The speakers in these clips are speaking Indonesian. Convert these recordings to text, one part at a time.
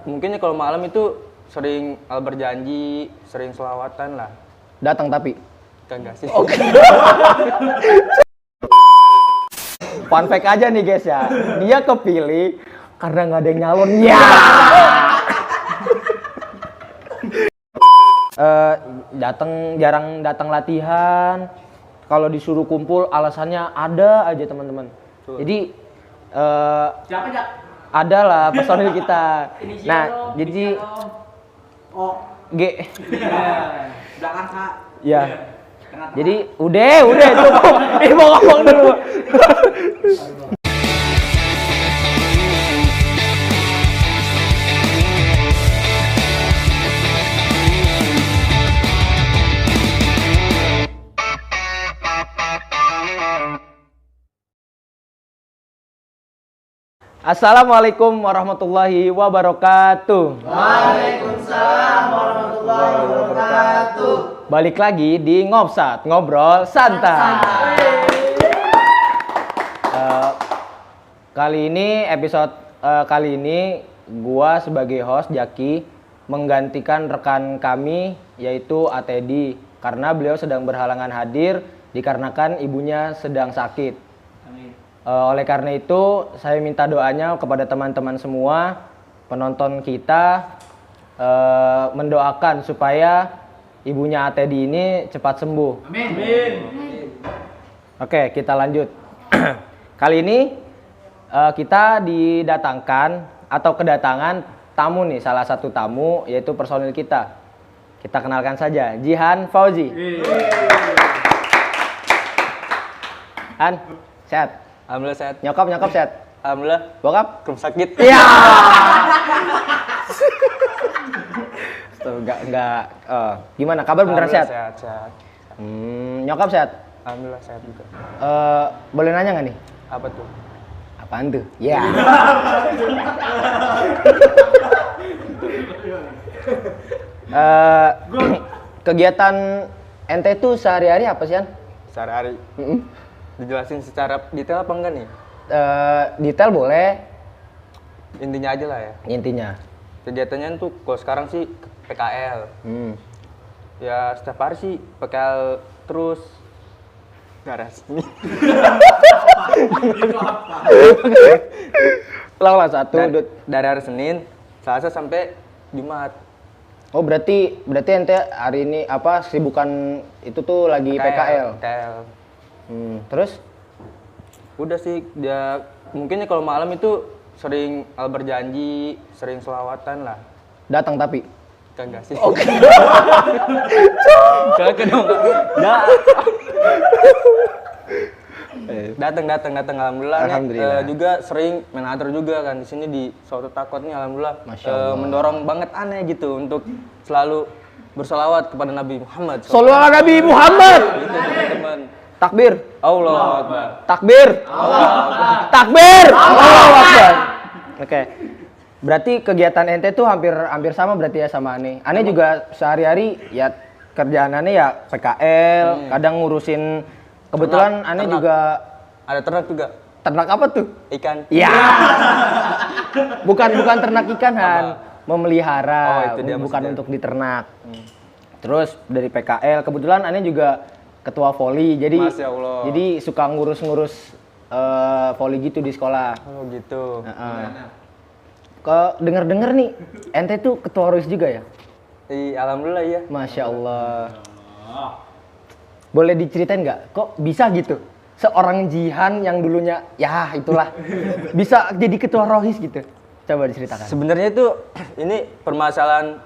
Mungkin ya kalau malam itu sering berjanji, sering selawatan lah. Datang tapi? Kagak sih. Oke. Fun fact aja nih guys ya, dia kepilih karena nggak ada yang nyalon. Ya. Jarang datang latihan. Kalau disuruh kumpul alasannya ada aja teman-teman. Jadi Siapa Jak? ada lah personil kita. Nah, jadi O G. belakang H. Ya. Jadi udah cukup. Ini mau ngomong dulu. Assalamualaikum warahmatullahi wabarakatuh. Waalaikumsalam warahmatullahi wabarakatuh. Balik lagi di Ngobsat, ngobrol santai. Episode kali ini gua sebagai host Jaki menggantikan rekan kami yaitu Atedi karena beliau sedang berhalangan hadir dikarenakan ibunya sedang sakit. Amin. Oleh karena itu saya minta doanya kepada teman-teman semua penonton kita mendoakan supaya ibunya Atedi ini cepat sembuh. Amin. Amin. Oke, kita lanjut. Kali ini kita kedatangan tamu nih, salah satu tamu yaitu personil kita. Kita kenalkan saja, Jihan Fauzi. Han, sehat? Alhamdulillah sehat. Nyokap sehat? Alhamdulillah. Bokap? Rum sakit. Iya. Tuh, enggak. Gimana? Kabar beneran sehat? Sehat. Nyokap sehat? Alhamdulillah sehat juga. Boleh nanya nggak nih? Apa tuh? Apaan tuh? Ya. Kegiatan ente tuh sehari-hari apa sih, Han? Sehari-hari. Dijelasin secara detail apa enggak nih? Detail boleh, Intinya aja lah ya. intinya. Kegiatannya tuh kalau sekarang sih PKL. Ya setiap hari sih PKL terus. Nggak resmi. Ulang satu. Dari hari Senin, Selasa sampai Jumat. Oh berarti ente hari ini apa kesibukan itu tuh lagi PKL. PKL. Terus? Udah sih dia mungkin ya kalau malam itu sering berjanji, sering selawatan lah. Datang tapi? Kagak sih. Oke. Kagak dong. Datang alhamdulillah. Alhamdulillah. Juga sering main atur juga kan di sini di Suatu Takot nih alhamdulillah. Masya Allah. Mendorong banget aneh gitu untuk selalu berselawat kepada Nabi Muhammad. Sallallahu ala Nabi Muhammad. Itu teman-teman. Takbir. Allahu Akbar. Takbir. Takbir. Allahu Akbar. Oke. Berarti kegiatan ente tuh hampir sama berarti ya sama Ane. Ane juga sehari-hari ya kerjaan Ane ya PKL, kadang ngurusin kebetulan Ane ternak. juga Ada ternak juga. ternak apa tuh? Ikan. Ya. Bukan ternak ikan, Han. Memelihara, Oh, itu dia bukan maksudnya. untuk diternak. Terus dari PKL, kebetulan Ane juga ketua voli, jadi Masya Allah. jadi suka ngurus voli gitu di sekolah. Oh gitu. Denger nih, ente tuh ketua ORIS juga ya? Alhamdulillah ya. Masya Allah. Boleh diceritain nggak? Kok bisa gitu? Seorang Jihan yang dulunya, ya itulah, bisa jadi ketua ORIS gitu. Coba diceritakan. Sebenarnya itu ini permasalahan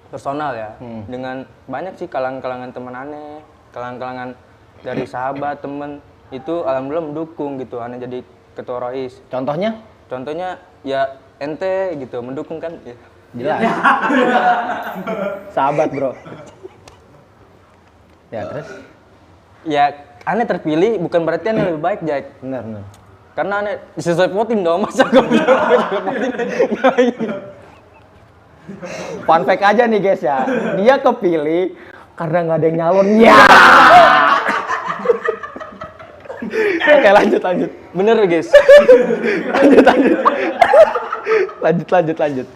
personal ya. Dengan banyak sih kalangan teman aneh, kalangan dari sahabat, temen itu alhamdulillah mendukung gitu aneh jadi ketua ORIS. Contohnya? Contohnya ya ente gitu mendukung kan ya. Jelas. Sahabat bro. Ya terus? Ya aneh terpilih bukan berarti aneh lebih baik Jack. Benar. Karena aneh sesuai voting dong masa gue voting. Fun fact aja nih guys ya, dia kepilih karena nggak ada yang nyalon. Ya. Oke lanjut. Bener guys. Lanjut. lanjut.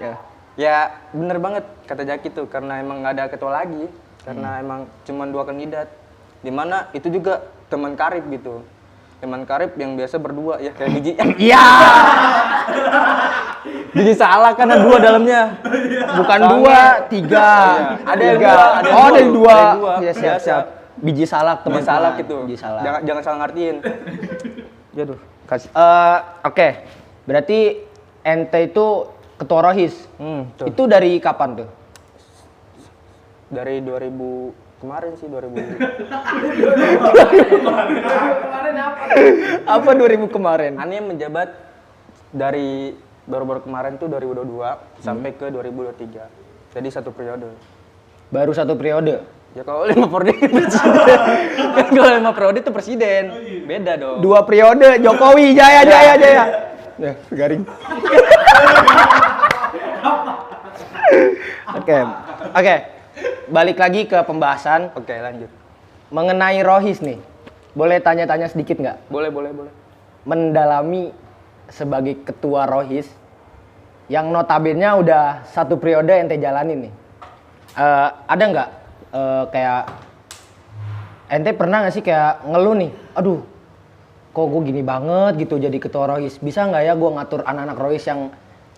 Ya. Ya bener banget kata Jaki tuh, karena emang nggak ada ketua lagi, karena emang cuma 2 kandidat, dimana itu juga teman karib gitu, teman karib yang biasa berdua ya kayak biji. Iya. Biji salak kan ada 2 dalamnya, Bukan Soalnya- 2, 3. Iya, ada yang Tiga. dua, ada yang Oh, dua. ada yang 2. Ada yang dua, Iya, biasa. siap. Biji salak, teman teman salak gitu. Biji salak. Jangan salah ngertiin. Jaduh, kasih. Oke. Berarti ente itu ketua rohis. Tuh. Itu dari kapan tuh? Dari 2000 kemarin sih 2000. Kemarin apa? Apa 2000 kemarin? Ane menjabat dari baru-baru kemarin tuh 2022 sampai ke 2023. Jadi 1 periode. Baru 1 periode. Ya kalau 5 periode itu presiden. Kan kalau 5 periode itu presiden. Beda dong. 2 periode Jokowi jaya. Ya, garing. Oke. Balik lagi ke pembahasan Oke, lanjut. mengenai rohis nih. Boleh tanya-tanya sedikit nggak? Boleh. Mendalami sebagai ketua rohis yang notabene udah 1 periode ente jalanin nih. Ada nggak kayak ente pernah nggak sih kayak ngeluh nih, aduh kok gue gini banget gitu jadi ketua rohis, bisa nggak ya gue ngatur anak-anak rohis yang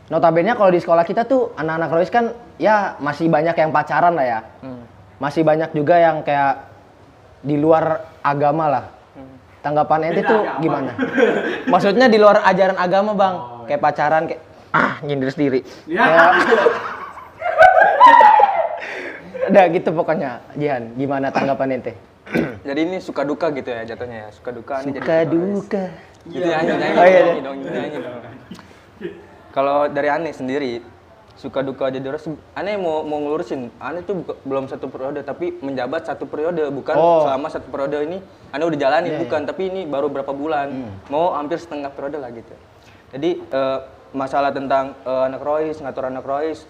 notabene kalau di sekolah kita tuh anak-anak rohis kan ya masih banyak yang pacaran lah ya, masih banyak juga yang kayak di luar agama lah. Tanggapan ente tuh gimana? Maksudnya di luar ajaran agama bang, kayak pacaran kayak nyindir sendiri. Ya. Udah gitu pokoknya. Jihan, gimana tanggapan ente? Jadi ini suka duka gitu ya jatuhnya ya. Suka duka nih jadi Suka ketua rohis. duka. Gitu nyanyi Oh, iya, iya. nyanyi dong. Kalau dari Ane sendiri suka duka jadi rohis, Ane mau ngelurusin. Ane tuh belum 1 periode tapi menjabat 1 periode, bukan selama 1 periode ini Ane udah jalanin, bukan, tapi ini baru berapa bulan. Mau hampir setengah periode lah gitu. Jadi masalah tentang anak rohis, ngatur anak rohis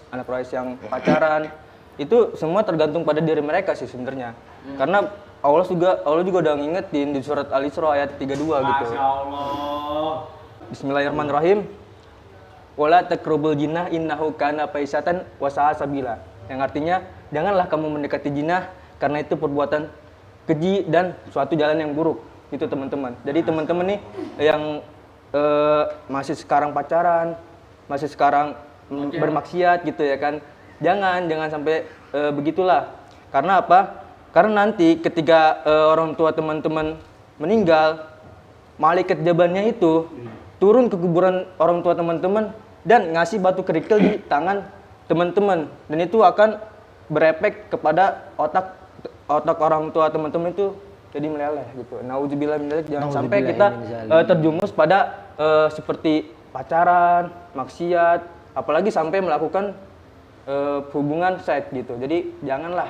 yang pacaran itu semua tergantung pada diri mereka sih sebenarnya. Karena Allah juga udah ngingetin di surat Al-Isra ayat 32 gitu. Masya Allah. Bismillahirrahmanirrahim. Wala takrubul jinah innahu kana faisatan wa sa'a sabila. Yang artinya janganlah kamu mendekati jinah karena itu perbuatan keji dan suatu jalan yang buruk. Itu teman-teman. Jadi teman-teman nih yang masih sekarang pacaran, masih sekarang bermaksiat gitu ya kan. Jangan sampai begitulah. Karena apa? Karena nanti ketika orang tua teman-teman meninggal, malaikat jabannya itu turun ke kuburan orang tua teman-teman dan ngasih batu kerikil di tangan teman-teman, dan itu akan berefek kepada otak orang tua teman-teman itu jadi meleleh gitu. Nauzubillah min dzalik, jangan sampai kita terjumus pada seperti pacaran, maksiat, apalagi sampai melakukan hubungan seks gitu. Jadi janganlah.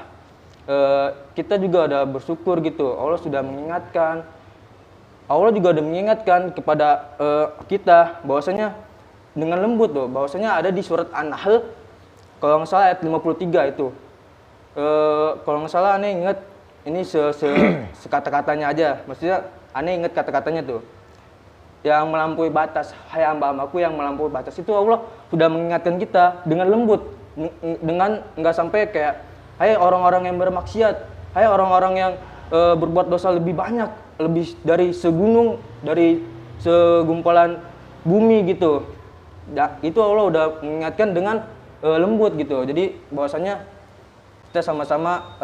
Kita juga udah bersyukur gitu, Allah sudah mengingatkan. Allah juga udah mengingatkan kepada kita bahwasanya dengan lembut loh, bahwasanya ada di surat An-Nahl kalau nggak salah ayat 53 itu. Kalau nggak salah aneh inget ini sekata-katanya aja, maksudnya aneh inget kata-katanya tuh. Yang melampaui batas, hai hamba-hambaku yang melampaui batas, itu Allah sudah mengingatkan kita dengan lembut, dengan nggak sampai kayak hai orang-orang yang bermaksiat, hai orang-orang yang berbuat dosa lebih banyak, lebih dari segunung, dari segumpalan bumi gitu. Itu Allah udah mengingatkan dengan lembut gitu. Jadi bahwasanya kita sama-sama,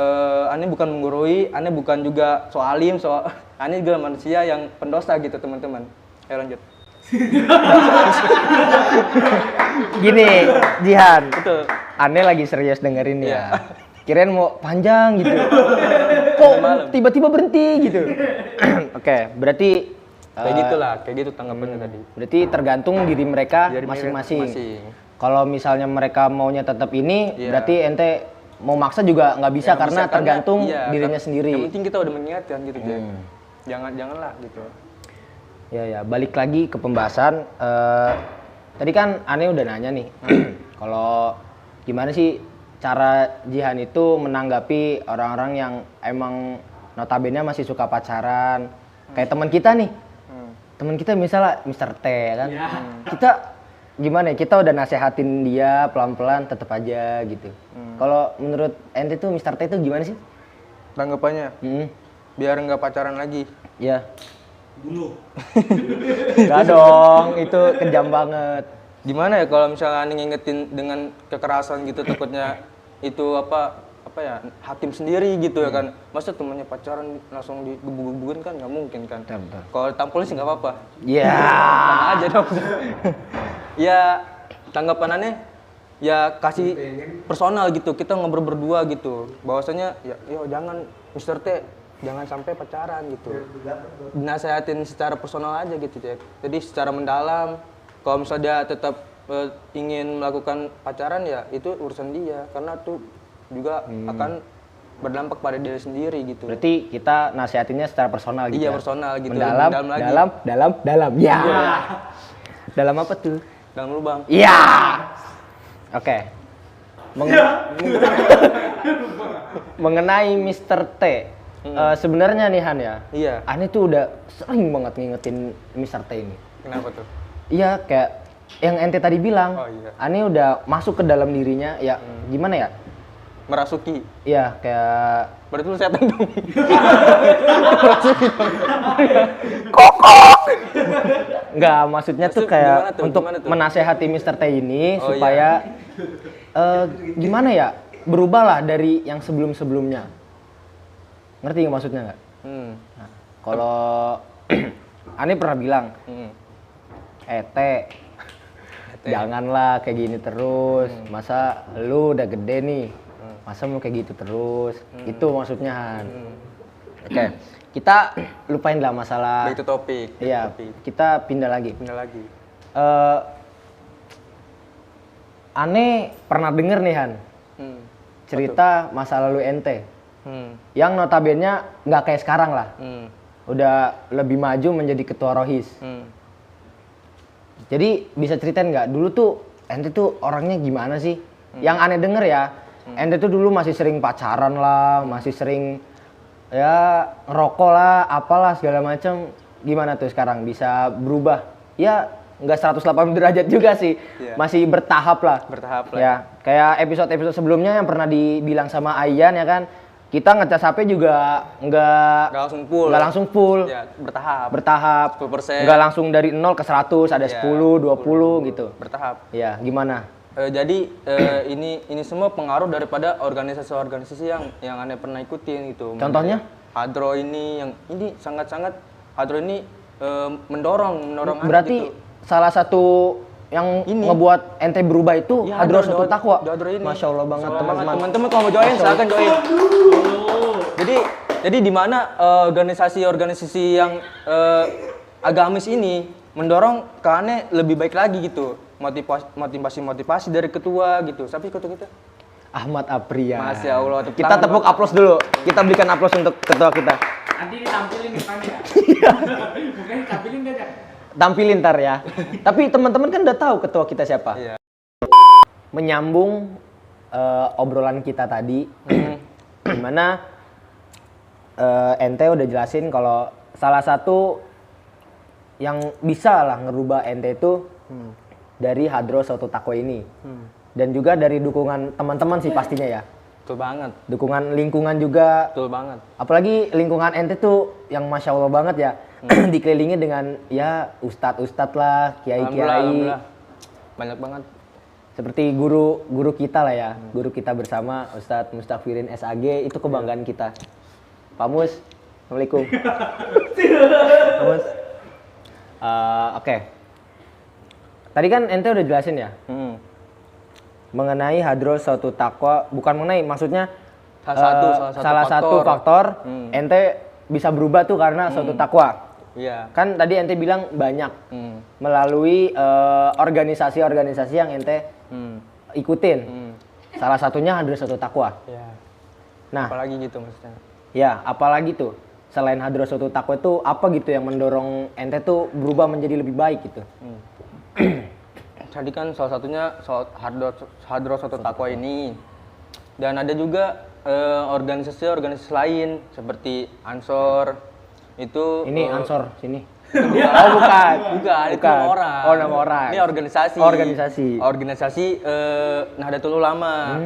aneh bukan menggurui, aneh bukan juga soalim, aneh juga manusia yang pendosa gitu teman-teman. Ayo lanjut. Gini, Jihan. Betul. Aneh lagi serius dengerin ya. Iya. Kirain mau panjang gitu. Kok tiba-tiba berhenti gitu. Oke, berarti Kayak gitulah, kayak gitu tanggapannya tadi. berarti tergantung diri mereka Dari masing-masing. masing-masing. Kalau misalnya mereka maunya tetap ini, Iya. berarti ente mau maksa juga nggak bisa Yang karena bisa, tergantung iya, dirinya sendiri. Yang penting kita udah mengingatkan gitu, Jack. Janganlah gitu. Ya, balik lagi ke pembahasan. Tadi kan Ane udah nanya nih, kalau gimana sih cara Jihan itu menanggapi orang-orang yang emang notabene masih suka pacaran, kayak teman kita nih. Teman kita misalnya Mr. T kan, kita gimana ya, kita udah nasehatin dia pelan-pelan tetap aja gitu. Kalau menurut ente tuh Mr. T itu gimana sih? Tanggapannya biar nggak pacaran lagi. Ya. Gak dong, itu kejam banget. Gimana ya kalau misalnya Ani ngingetin dengan kekerasan gitu, takutnya itu apa ya, hakim sendiri gitu ya kan. Masa temannya pacaran langsung digebuk-gebukin kan nggak mungkin kan. Kalau ditangkap polisi nggak apa-apa. Iya. Sama aja dong. Ya tanggapan Aneh ya kasih personal gitu, kita ngobrol berdua gitu. Bahwasanya ya yo jangan Mr. T jangan sampai pacaran gitu. Dinasehatin secara personal aja gitu, Cek. Jadi secara mendalam. Kalau misalnya dia tetap ingin melakukan pacaran ya itu urusan dia, karena tuh juga akan berdampak pada diri sendiri gitu. Berarti kita nasihatinnya secara personal gitu. Iya, ya? personal gitu. Mendalam, lagi. dalam. Ya. Dalam apa tuh? Dalam lubang. Iya. Oke. Mengenai Mr. T. Sebenarnya nih Han ya. Iya. Ani tuh udah sering banget ngingetin Mr. T ini. Kenapa tuh? Iya, kayak yang ente tadi bilang. Oh, iya. Ani udah masuk ke dalam dirinya, ya gimana ya? Merasuki. Iya, kayak Berarti lu setan dong. kokok. Enggak, maksudnya tuh Maksud kayak gimana tuh? untuk Gimana tuh? menasehati Mr. T ini Oh, supaya gimana ya? Berubahlah dari yang sebelum-sebelumnya. Ngerti nggak maksudnya nggak? Nah, kalau Ani pernah bilang, Teh, janganlah kayak gini terus. Masa lu udah gede nih, masa mau kayak gitu terus? Itu maksudnya Han. Oke, kita lupain lah masalah. Itu topik. Iya, Topik. kita pindah lagi. Pindah lagi. Ane pernah denger nih Han, cerita masa lalu ente, yang notabene nggak kayak sekarang lah. Udah lebih maju menjadi ketua Rohis. Jadi bisa ceritain nggak dulu tuh ente tuh orangnya gimana sih? Yang Ane denger ya, ente tuh dulu masih sering pacaran lah, masih sering ya ngerokok lah, apalah segala macam. Gimana tuh sekarang bisa berubah? Ya nggak 180 derajat juga sih, masih bertahap lah. Bertahap lah. Ya kayak episode-episode sebelumnya yang pernah dibilang sama Ayan ya kan, kita ngecas HP juga nggak langsung full. Ya, bertahap. Bertahap. 10%. Nggak langsung dari 0 ke 100, ada 10, 20 gitu. Bertahap. Ya, gimana? Jadi ini semua pengaruh daripada organisasi-organisasi yang Anda pernah ikutin gitu. Contohnya? Hadro ini sangat-sangat Hadro ini mendorong Anda Berarti gitu. salah satu yang ngebuat ente berubah itu Ya, Hadro Satu Takwa. Hadro ini. Masya Allah banget teman-teman. Teman-teman kalau mau join silakan join. Jadi di mana organisasi-organisasi yang agamis ini mendorong ke Ane lebih baik lagi gitu. Motivasi dari ketua gitu. Siapa ketua kita? Ahmad Apria. Masya Allah. Kita tepuk aplaus dulu. Kita berikan aplaus untuk ketua kita. Nanti ditampilin depannya. Bukan ditampilin aja. Tampilin ntar ya. Tapi teman-teman kan udah tahu ketua kita siapa. Iya. Menyambung obrolan kita tadi, dimana ente udah jelasin kalau salah satu yang bisa lah ngerubah ente itu dari Hadro Satu Takwa ini, dan juga dari dukungan teman-teman sih pastinya ya. Betul banget. Dukungan lingkungan juga. Betul banget. Apalagi lingkungan ente tuh yang Masya Allah banget ya. Dikelilingi dengan ya ustadz lah, kiai-kiai. Alhamdulillah. Banyak banget. Seperti guru kita lah ya. Guru kita bersama Ustadz Mustafirin SAG, itu kebanggaan kita. Pak Mus, Assalamualaikum. Pak Mus. Oke. Tadi kan ente udah jelasin ya. Mengenai Hadro Satu Takwa, bukan mengenai, maksudnya salah satu faktor ente bisa berubah tuh karena Satu Takwa. Iya. Kan tadi ente bilang banyak melalui organisasi-organisasi yang ente ikutin. Salah satunya Hadro Satu Takwa. Iya. Nah, Apalagi gitu maksudnya. ya apalagi tuh selain Hadro Satu Takwa itu apa gitu yang mendorong ente tuh berubah menjadi lebih baik gitu? Tadi kan salah satunya Hadro Satu Takwa ini. Dan ada juga organisasi lain seperti Ansor. Itu Ini Ansor sini. Oh bukan. Bukan, itu nama orang. Oh nama orang. Ini organisasi. Organisasi Nahdlatul Ulama.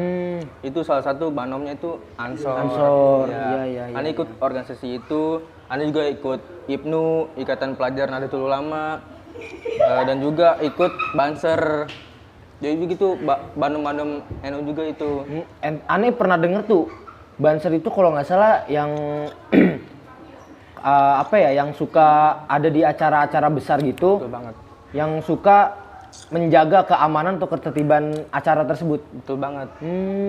Itu salah satu banomnya itu Ansor. Ansor. Ya. Iya. Ane ikut organisasi itu. Ane juga ikut IPNU, Ikatan Pelajar Nahdlatul Ulama. Dan juga ikut Banser. Jadi begitu banom-banom NU juga itu. Ane pernah denger tuh Banser itu kalau nggak salah yang yang suka ada di acara-acara besar gitu. Betul banget. Yang suka menjaga keamanan atau ketertiban acara tersebut. Betul banget.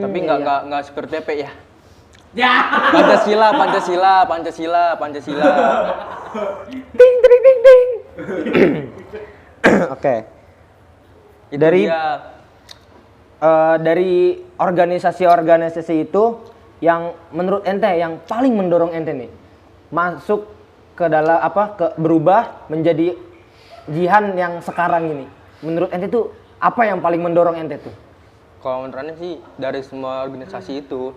Tapi iya. nggak seperti PP ya. Ya. Pancasila. Ding ding ding ding. Oke. Dari organisasi-organisasi itu yang menurut ente yang paling mendorong ente nih masuk ke dalam berubah menjadi Jihan yang sekarang ini. Menurut ente tuh apa yang paling mendorong ente tuh? Kalau menurut Ane sih dari semua organisasi itu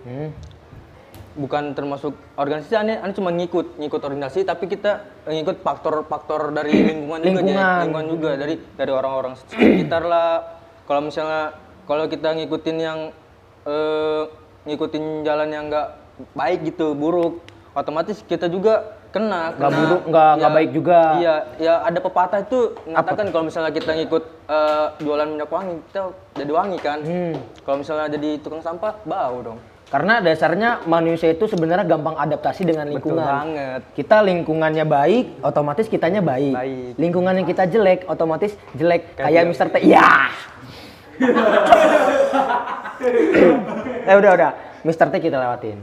bukan termasuk organisasi, Ane cuma ngikut organisasi, tapi kita ngikut faktor dari lingkungan juga dari orang-orang sekitar lah. Kalau misalnya kita ngikutin yang ngikutin jalan yang nggak baik gitu, buruk, otomatis kita juga kena nggak baik juga. Iya, ya ada pepatah itu mengatakan kalau misalnya kita ngikut jualan minyak wangi, kita jadi wangi kan. Kalau misalnya jadi tukang sampah, bau dong. Karena dasarnya manusia itu sebenarnya gampang adaptasi dengan lingkungan. Betul banget. Kita lingkungannya baik, otomatis kitanya baik. Lingkungan yang kita jelek, otomatis jelek. Kayak Mr. T. Iya. Udah. Mr. T kita lewatin.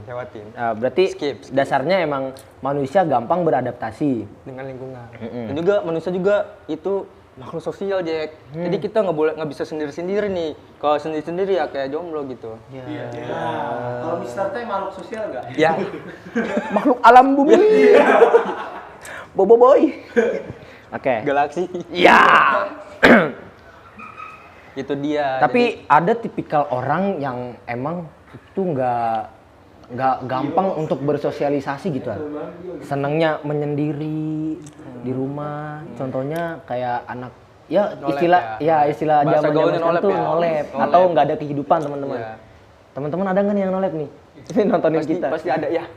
Berarti Skip. dasarnya emang manusia gampang beradaptasi Dengan lingkungan. Dan juga manusia juga itu makhluk sosial, Jack. Jadi kita nggak bisa sendiri-sendiri nih. Kalau sendiri-sendiri ya kayak jomblo gitu. Iya. Kalau Mr. T makhluk sosial enggak? Ya. Makhluk alam bumi. Bobo boy. Oke. Galaksi. Ya. Itu dia. Tapi ada tipikal orang yang emang itu nggak gampang untuk bersosialisasi gitu kan. Senangnya menyendiri di rumah. Contohnya kayak anak istilah Bahasa zaman gaulnya sekarang tuh nolep atau nggak ada kehidupan teman-teman. Iya. Teman-teman ada nggak nih yang nolep nih? Ini nontonin kita. Pasti ada ya.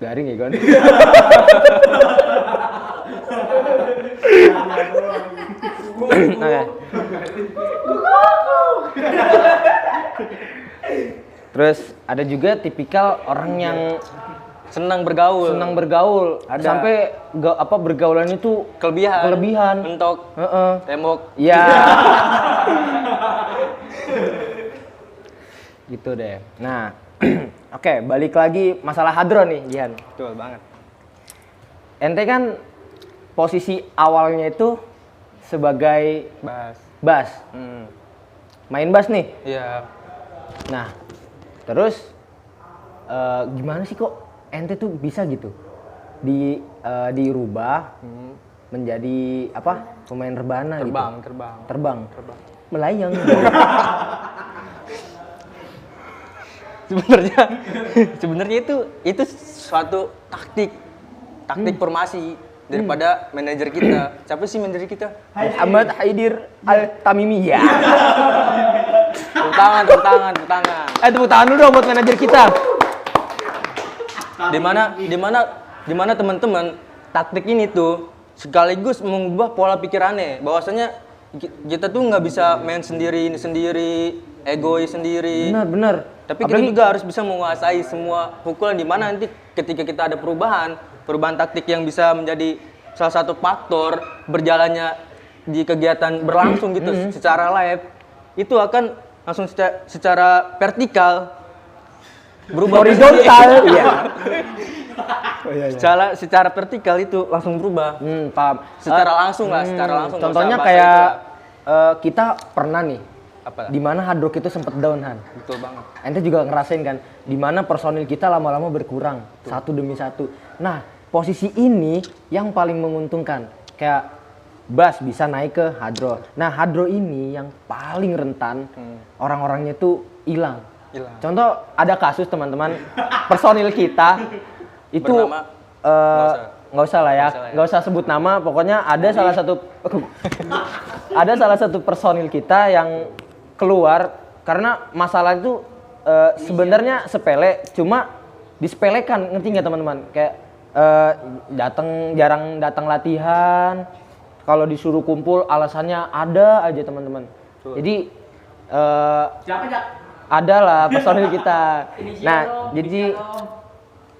Garing ya kan? Oke. Terus ada juga tipikal orang yang senang bergaul. Ada. Sampai bergaulan itu kelebihan. Mentok. Tembok. Ya. Gitu deh. Nah, oke, balik lagi masalah hadron nih, Jihan. Betul banget. Ente kan posisi awalnya itu sebagai bass. Main bass nih. Iya. Nah, terus gimana sih kok ente tuh bisa gitu dirubah menjadi pemain rebana gitu? Terbang. Melayang. Sebenarnya itu suatu taktik formasi daripada manajer kita. Siapa sih manajer kita? Ahmad Haidir Al-Tamimi ya. Tepuk tangan. Tepuk tangan dulu dong buat manajer kita. Di mana teman-teman taktik ini tuh sekaligus mengubah pola pikirannya. Bahwasanya kita tuh nggak bisa main sendiri, egois sendiri. Benar. Tapi kita juga harus bisa menguasai semua pukulan, di mana nanti ketika kita ada perubahan taktik yang bisa menjadi salah satu faktor berjalannya di kegiatan berlangsung gitu secara live, itu akan langsung secara vertikal berubah horizontal. Iya. Secara vertikal itu langsung berubah. Paham. Secara langsung. Contohnya kayak kita pernah nih apa? Di mana hard rock itu sempat down, Han. Betul banget. Ente juga ngerasain kan, di mana personil kita lama-lama berkurang. Betul. Satu demi satu. Nah, posisi ini yang paling menguntungkan. Kayak bass bisa naik ke hardro. Nah, hardro ini yang paling rentan orang-orangnya tuh hilang. Contoh ada kasus teman-teman personil kita itu nggak usah lah ya, nggak usah sebut nama. Pokoknya ada salah satu ada salah satu personil kita yang keluar karena masalah itu sebenarnya sepele, cuma disepelekan, ngerti nggak teman-teman? Kayak jarang datang latihan. Kalau disuruh kumpul alasannya ada aja teman-teman. Jadi Siapa Jak? ada lah personil kita. Nah, jadi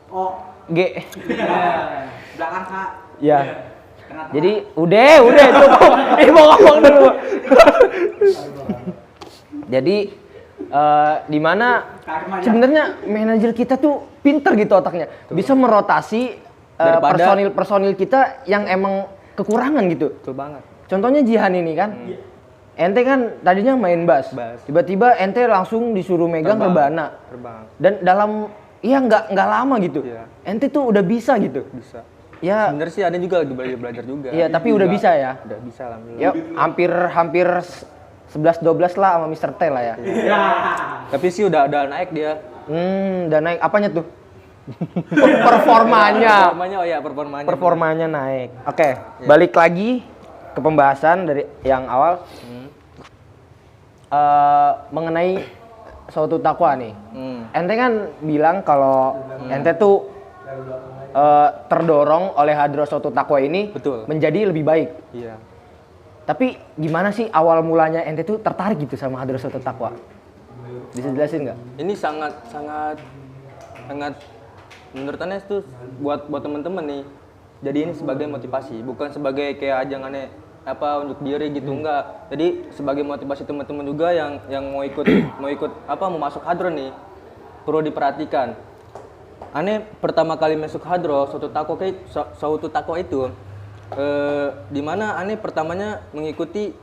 Oh, G. belakang K. Ya. Jadi udah cukup. Mau ngomong dulu. Jadi di mana sebenarnya manajer kita tuh pinter gitu otaknya. Bisa merotasi personil kita yang emang kekurangan gitu. Betul banget. Contohnya Jihan ini kan. Ente kan tadinya main bass. Tiba-tiba ente langsung disuruh megang rebana. Terbang. Dan dalam nggak lama gitu. Iya. Ente tuh udah bisa gitu. Bisa. Ya, Sebenarnya sih ada juga lagi belajar juga. iya tapi udah bisa ya. Udah bisa alhamdulillah. Ya hampir 11-12 lah sama Mr. T lah ya. Tapi sih udah naik dia. Udah naik apanya tuh? Performanya. Performanya. Performanya naik. Oke, balik lagi ke pembahasan dari yang awal. Mengenai suatu takwa nih. Ente kan bilang kalau ente tuh terdorong oleh hadroh suatu takwa ini Betul. menjadi lebih baik. Iya. Tapi gimana sih awal mulanya ente tuh tertarik gitu sama hadroh suatu takwa? Bisa jelasin nggak? Ini sangat menurut Anes tuh buat temen-temen nih. Jadi ini sebagai motivasi, bukan sebagai kayak ajangannya unjuk diri gitu enggak. Jadi sebagai motivasi teman-teman juga yang mau ikut mau masuk hadroh nih. Perlu diperhatikan. Ane pertama kali masuk hadroh suatu takwa itu di mana Ane pertamanya mengikuti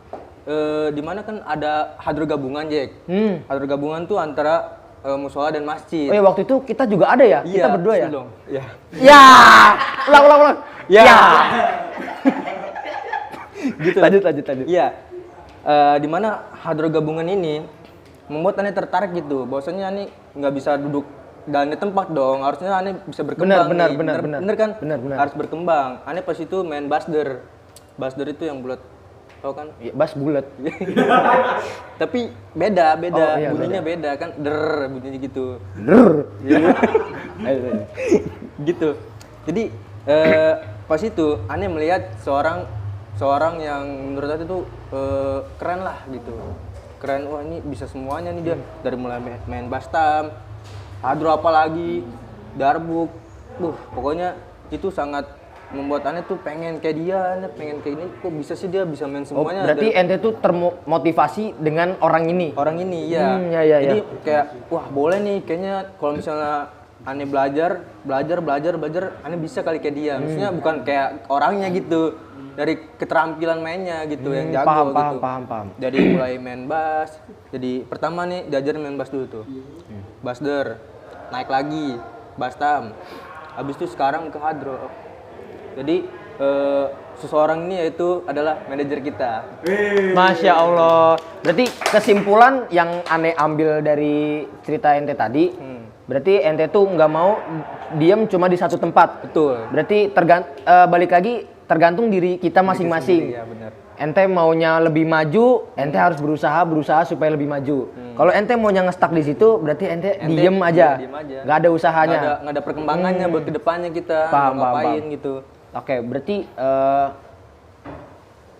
di mana kan ada hadroh gabungan, Jack. Hadroh gabungan tuh antara musola dan masjid. Oh ya waktu itu kita juga ada ya? Iya, Kita berdua ya? dong. Iya. Ya! Ulang. Ya. Gitu. Lanjut. Iya. Di mana hadroh gabungan ini membuat Ane tertarik gitu. Bahwasanya Ane nggak bisa duduk dan di tempat dong. Harusnya Ane bisa berkembang. Bener kan? Bener. Harus berkembang. Ane pas itu main basder. Basder itu yang bulat. Tahu kan? Ya, bass bulat. Tapi beda. Oh, iya, bunyinya beda kan. Bunyinya gitu. Gitu. Jadi pas itu Ane melihat seorang yang menurut aku tuh keren lah gitu. Keren, wah ini bisa semuanya nih dia. Dari mulai main bass tam, hadroh apalagi, darbuk. Pokoknya itu sangat membuat Ane tuh pengen kayak dia, pengen kayak ini. Kok bisa sih dia bisa main semuanya? Berarti ente tuh termotivasi dengan orang ini? Orang ini, ya. Jadi kayak, wah boleh nih kayaknya kalau misalnya Ane belajar, Ane bisa kali kayak dia. Maksudnya bukan kayak orangnya gitu. Dari keterampilan mainnya gitu, yang jago gitu. Paham. Dari mulai main bass, jadi pertama nih diajarin main bass dulu tuh. Bassder, naik lagi, bass tam. Habis itu sekarang ke hadroh. Jadi seseorang ini yaitu adalah manajer kita. Masya Allah. Berarti kesimpulan yang Ane ambil dari cerita ente tadi, berarti ente tuh nggak mau diam cuma di satu tempat. Betul. Berarti balik lagi tergantung diri kita masing-masing. Iya benar. Ente maunya lebih maju, ente harus berusaha supaya lebih maju. Kalau ente maunya nge-stuck di situ, berarti ente diem aja. Nggak ada usahanya. Nggak ada perkembangannya buat kedepannya kita. Paham. Gitu. Oke, berarti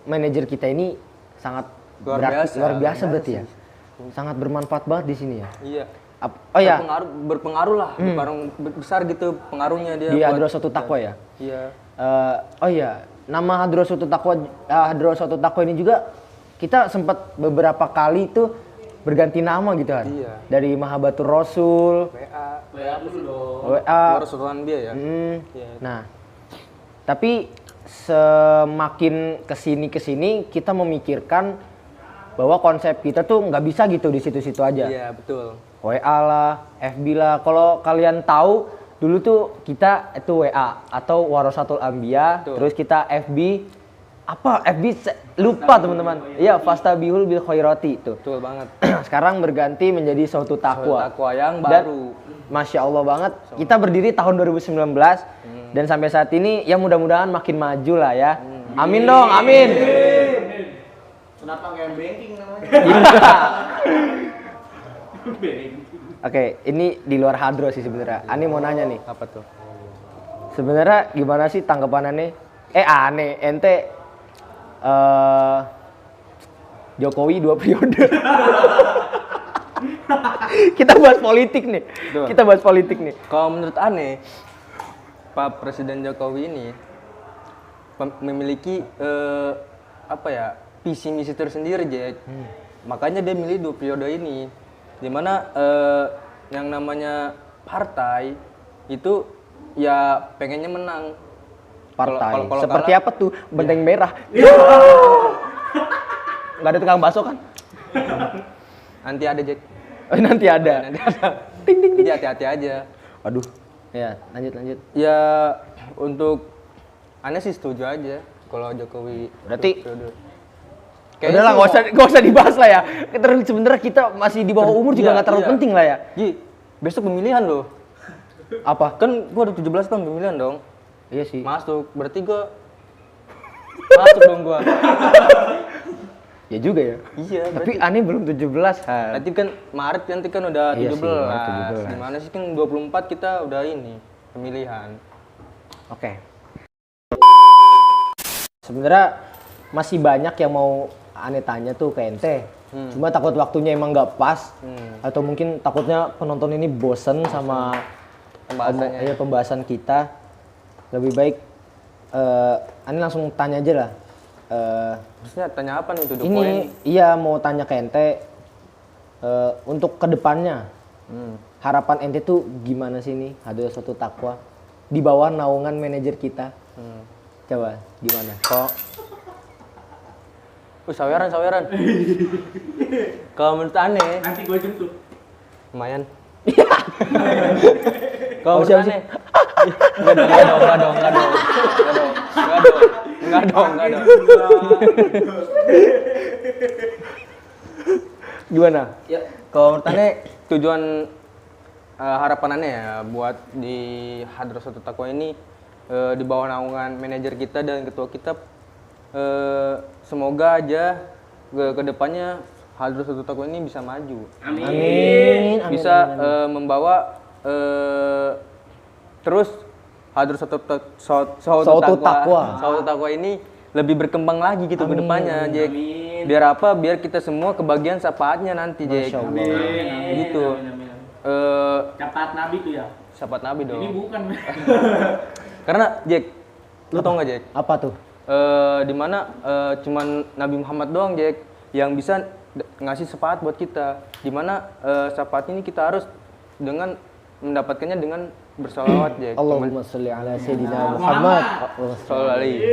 manajer kita ini sangat Luar biasa berarti ya. Sangat bermanfaat banget di sini ya. Iya. Oh ya. Berpengaruh lah, besar gitu pengaruhnya dia. Di hadroh suatu takwa ya. Iya. Oh iya, nama hadroh suatu takwa ini juga kita sempat beberapa kali tuh berganti nama gitu kan. Iya. Dari Mahabatur Rasul, WA, Rasulullah ya. Iya. Nah, tapi semakin kesini kita memikirkan bahwa konsep kita tuh nggak bisa gitu di situ-situ aja. Iya, betul. WA lah, FB lah. Kalau kalian tahu dulu tuh kita itu WA atau Warasatul Anbiya, terus kita FB lupa teman-teman. Iya, fastabihul bil khairati itu. Betul banget. Sekarang berganti menjadi suatu takwa. Takwa yang baru. Masya Allah banget. Kita berdiri tahun 2019 Dan sampai saat ini ya mudah-mudahan makin maju lah ya. Amin dong, amin. Kenapa nggak yang banking namanya? Oke, ini di luar hadro sih sebenarnya. Ani mau nanya nih. Apa tuh? Sebenarnya gimana sih tanggapannya? Aneh, ente Jokowi 2 periode. Kita bahas politik nih. Betul. Kita bahas politik nih. Kalau menurut aneh, Pak Presiden Jokowi ini memiliki apa ya, visi misi tersendiri, Jack. Makanya dia milih 2 periode ini, dimana yang namanya partai itu ya pengennya menang. Partai. Kalau Seperti kalah, apa tuh? Benteng merah. Nggak ada tukang bakso kan? nanti ada, Jack. Nanti ada. Nanti ada. Ting ting ting. Jadi hati-hati aja. Waduh. Ya, lanjut. Ya untuk aneh sih setuju aja kalau Jokowi. Berarti- 2 periode. Udah lah, nggak usah dibahas lah ya. Terus sebenarnya kita masih di bawah umur juga Iya, nggak terlalu iya. penting lah ya. Ji, besok pemilihan loh. Apa? Kan gua udah 17 tahun pemilihan dong. Iya sih. Masuk, berarti gua masuk dong gua. Ya juga ya. Iya, Tapi berarti Ani belum 17. Han. nanti kan Maret nanti kan udah Iya 17. sih, Maret 17. Gimana sih kan 24 kita udah ini pemilihan. Oke. Sebenarnya masih banyak yang mau Ani tanya tuh ke ente. Cuma takut waktunya emang nggak pas. Atau mungkin takutnya penonton ini bosen sama Pembahasannya. iya, pembahasan kita. Lebih baik Ani langsung tanya aja lah. Maksudnya tanya apa nih, to the Ini point? iya mau tanya ke ente untuk kedepannya harapan ente tuh gimana sih nih Hadrotul Suatu Taqwa di bawah naungan manajer kita. Coba gimana? Kok Saweran. Kalau menurut aneh, Nanti gue jemput. lumayan. Oh, Kalau menurut siapa aneh, enggak dong. gimana? Ya, kalau menurut aneh tujuan harapan aneh ya buat di Hadrotul Suatu Taqwa ini di bawah naungan manajer kita dan ketua kita, semoga aja ke depannya Hadrotul Suatu Taqwa ini bisa maju. Amin. Bisa membawa terus Hadrotul Suatu Taqwa ini lebih berkembang lagi gitu ke depannya, Jack. Biar apa? Biar kita semua kebagian syafaatnya nanti, Jack. Masya Allah. Gitu. Syafaat Nabi tuh ya. Syafaat Nabi dong. Ini bukan. Karena Jack, lu tau nggak Jack? Apa tuh? Dimana cuman Nabi Muhammad doang, Jack, yang bisa ngasih syafaat buat kita. Dimana syafaat ini kita harus dengan mendapatkannya dengan bersalawat, Jack. Allahumma sholli ala sayyidina Muhammad. Sallallahu alaihi.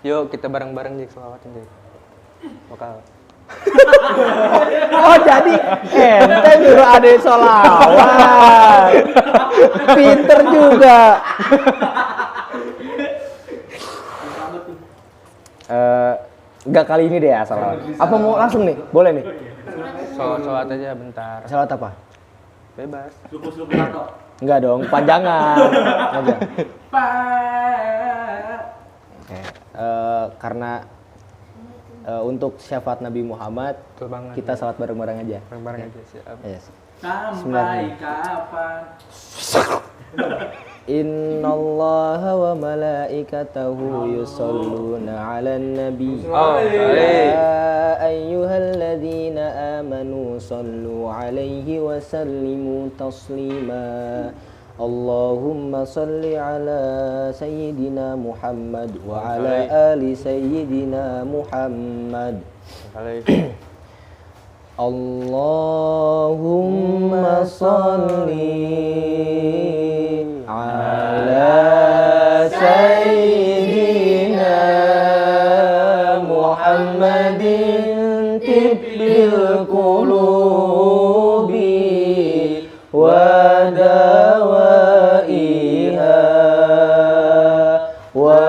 Yuk kita bareng-bareng, Jack, selawatin, Jack. Lokal. Oh jadi ente nyuruh ade sholawat. Pinter juga. Enggak kali ini deh ya sholawat. Apa mau langsung nih? Boleh nih. Sholawat aja bentar. Sholawat apa? Bebas. Suku-suku atau Enggak dong, panjangan. Aja. Pak. Oke. Karena untuk syafaat Nabi Muhammad, Betul banget. kita salat bareng-bareng aja. Bareng-bareng aja siap. Yes. Sampai kapan? Innallaha wa malaikatahu yusholluna 'alan nabi. Oh, Ya ayyuhalladzina amanu sallu 'alaihi wa sallimu taslima. Allahumma salli ala sayyidina Muhammad wa ala ali sayyidina Muhammad. Allahumma salli ala sayyidina Muhammadin tibbil qulubi wa dawaiha wa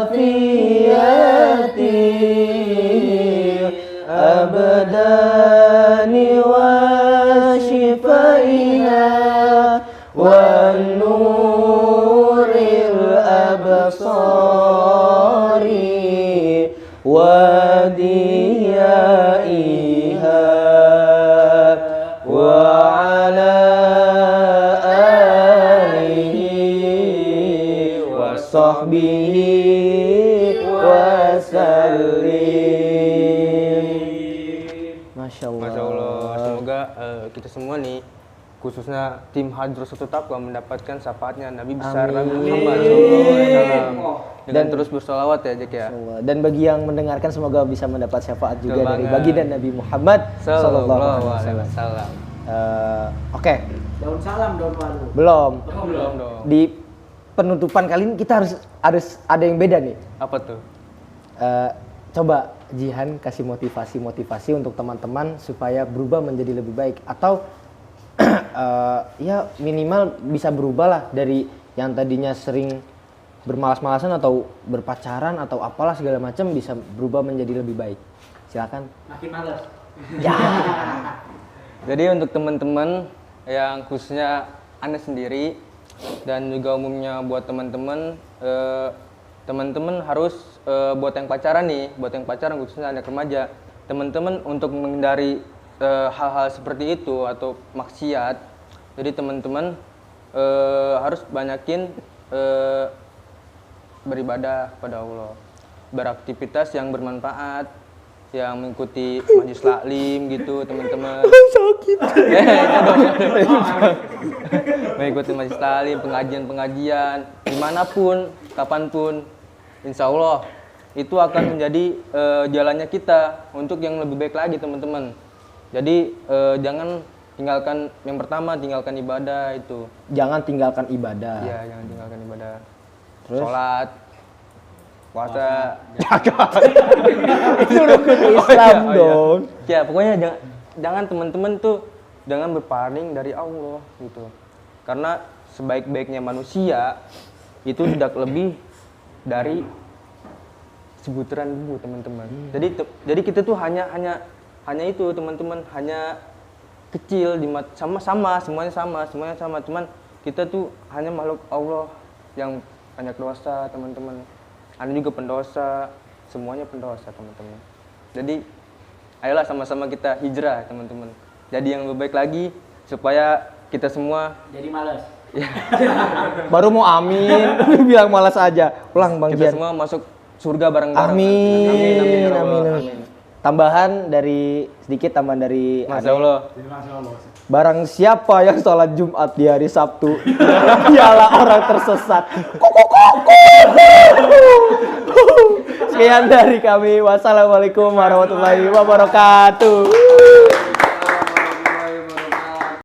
afiyati abdani wa shifaiha wa nur Masya Allah. Masya Allah. Semoga kita semua nih, khususnya tim Hadrasatul Taqwa mendapatkan syafaatnya Nabi besar Nabi Muhammad SAW. Dengan terus bersolawat ya Jack ya. Dan bagi yang mendengarkan semoga bisa mendapat syafaat juga dari Banget. baginda Nabi Muhammad sallallahu alaihi wasallam. Oke, Daun salam, daun malu. belum. Belum dong. Di penutupan kali ini kita harus ada yang beda nih. Apa tuh? Coba Jihan kasih motivasi untuk teman-teman supaya berubah menjadi lebih baik atau ya minimal bisa berubah lah dari yang tadinya sering bermalas-malasan atau berpacaran atau apalah segala macam bisa berubah menjadi lebih baik. Silakan. Makin males. Ya. Jadi untuk teman-teman yang khususnya Anda sendiri dan juga umumnya buat teman-teman, teman-teman harus buat yang pacaran nih, buat yang pacaran khususnya anak remaja, teman-teman untuk menghindari hal-hal seperti itu atau maksiat. Jadi teman-teman harus banyakin beribadah kepada Allah, beraktivitas yang bermanfaat, yang mengikuti majelis taklim gitu teman-teman. Sakit. Mengikuti majelis taklim, pengajian-pengajian, dimanapun, kapanpun, insya Allah itu akan menjadi jalannya kita untuk yang lebih baik lagi teman-teman. Jadi jangan tinggalkan yang pertama, tinggalkan ibadah itu. Jangan tinggalkan ibadah. Iya, jangan tinggalkan ibadah. Terus? Sholat, puasa. Itu rukun Islam dong. Ya pokoknya jangan teman-teman tuh jangan berpaling dari Allah gitu. Karena sebaik-baiknya manusia itu tidak lebih dari sebutiran debu teman-teman. Jadi kita tuh hanya itu teman-teman, hanya kecil sama semuanya sama. Cuman kita tuh hanya makhluk Allah yang banyak dosa teman-teman. Anda juga pendosa, semuanya pendosa teman-teman. Jadi ayolah sama-sama kita hijrah teman-teman. Jadi yang lebih baik lagi supaya kita semua Jadi males. Baru mau amin, bilang malas aja. Pulang Bang kita Jihan. semua masuk surga bareng-bareng. Amin. Amin, ya Allah. Amin. Tambahan dari Masya Allah. barang siapa yang sholat Jumat di hari Sabtu, dialah orang tersesat. Sekian dari kami. Wassalamualaikum warahmatullahi wabarakatuh.